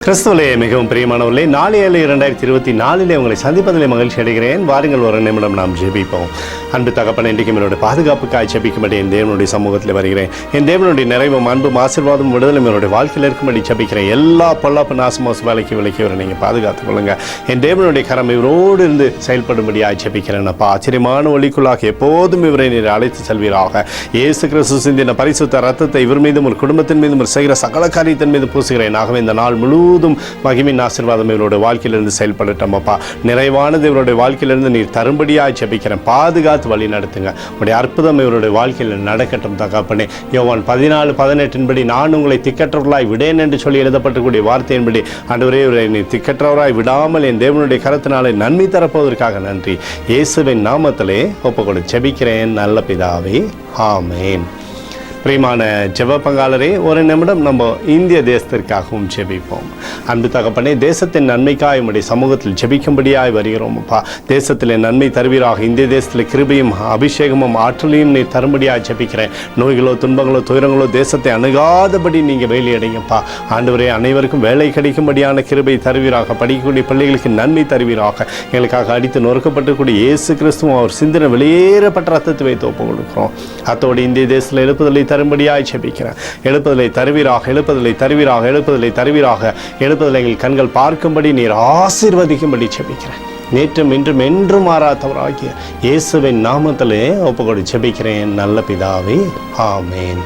கிறிஸ்துவிலே மிகவும் பிரியமானவர்களே, 4/7/2024 உங்களை சந்திப்பதிலே மகிழ்ச்சி அடைகிறேன். வாருங்கள், ஒரு நிமிடம் நாம் ஜெபிப்போம். அன்பு தகப்பனே, இன்றைக்கும் என்னுடைய பாதுகாப்புக்காய் ஜெபிக்கும்படி என் தேவனுடைய சமூகத்தில் வருகிறேன். என் தேவனுடைய நிறைவும் அன்பும் ஆசீர்வாதம் விடுதலும் என்னுடைய வாழ்க்கையில் இருக்கும்படி ஜெபிக்கிறேன். எல்லா பொல்லாப்பு நாசமோச வேலைக்கு விலைக்கு வர நீங்கள் பாதுகாத்துக் கொள்ளுங்க. என் தேவனுடைய கரம் இவரோடு இருந்து செயல்படும்படியாக ஜெபிக்கிறேன். அப்பா, ஆச்சரியமான ஒளிக்குள்ளாக எப்போதும் இவரை நீர் அழைத்து செல்வீராக. இயேசு கிறிஸ்து சிந்தின பரிசுத்த ரத்தத்தை இவர் மீதும் ஒரு குடும்பத்தின் மீதும் ஒரு செய்கிற சகல காரியத்தின் மீது பூசுகிறேன். ஆகவே இந்த நாள் முழுவதும் மகிமின் ஆசீர்வாதம் இவருடைய வாழ்க்கையிலிருந்து செயல்படட்டும். அப்பா, நிறைவானது இவருடைய வாழ்க்கையிலிருந்து நீர் தரும்படியாக ஜெபிக்கிறேன். பாதுகாத்து வழி நடத்துங்க. உடைய அற்புதம் இவருடைய வாழ்க்கையில் நடக்கட்டும் தகப்பனே. யோவான் 14:18 நான் உங்களை திக்கற்றவர்களாய் விடேன் என்று சொல்லி எழுதப்பட்டக்கூடிய வார்த்தையின்படி ஆண்டவரே, இவரை நீர் திக்கற்றவராய் விடாமல் என் தேவனுடைய கரத்தினாலே நன்மை தரப்போவதற்காக நன்றி. இயேசுவின் நாமத்திலே ஒப்புக்கொடு ஜெபிக்கிறேன் நல்ல பிதாவே, ஆமேன். பிரியமான ஜெப பங்காளரே, ஒரு நிமிடம் நம்ம இந்திய தேசத்திற்காகவும் ஜெபிப்போம். அன்பு தகப்பனே, தேசத்தின் நன்மைக்காக உம்முடைய சமூகத்தில் ஜெபிக்கும்படியாய் வருகிறோம். அப்பா, தேசத்தில் நன்மை தருவீராக. இந்திய தேசத்தில் கிருபையும் அபிஷேகமும் ஆற்றலையும் நீ தரும்படியாக ஜெபிக்கிறேன். நோய்களோ துன்பங்களோ துயரங்களோ தேசத்தை அணுகாதபடி நீங்கள் வேலையடைங்கப்பா. ஆண்டவரே, அனைவருக்கும் வேலை கிடைக்கும்படியான கிருபை தருவீராக. படிக்கக்கூடிய பிள்ளைகளுக்கு நன்மை தருவீராக. எங்களுக்காக அடித்து நொறுக்கப்பட்டுக்கூடிய இயேசு கிறிஸ்துவும் அவர் சிந்தனை வெளியேறப்பட்ட ரத்தத்தை வைத்து ஒப்புக் கொடுக்கிறோம். அத்தோடு இந்திய தேசத்தில் எழுப்புதலை தரும்படியாய் ஜெபிக்கிறேன். எழுப்புதலை தருவீராக, எழுப்புதலை தருவீராக, எழுப்புதலை தருவீராக. எழுப்புதலை எங்கள் கண்கள் பார்க்கும்படி நீர் ஆசீர்வதிக்கும்படி ஜெபிக்கிறேன். நேற்றும் இன்றும் என்றும் மாறாதவராகிய இயேசுவின் நாமத்திலே ஒப்புக்கொடு ஜெபிக்கிறேன் நல்ல பிதாவே, ஆமேன்.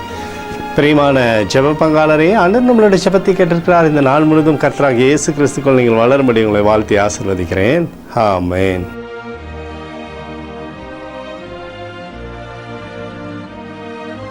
பிரியமான ஜெப பங்காளரே, அண்ணன் நம்மளுடைய ஜெபத்தை கேட்டிருக்கிறார். இந்த நாள் முழுவதும் கர்த்தராகிய இயேசு கிறிஸ்துக்குள் நீங்கள் வளரும்படி உங்களை வாழ்த்தி ஆசீர்வதிக்கிறேன். ஆமேன்.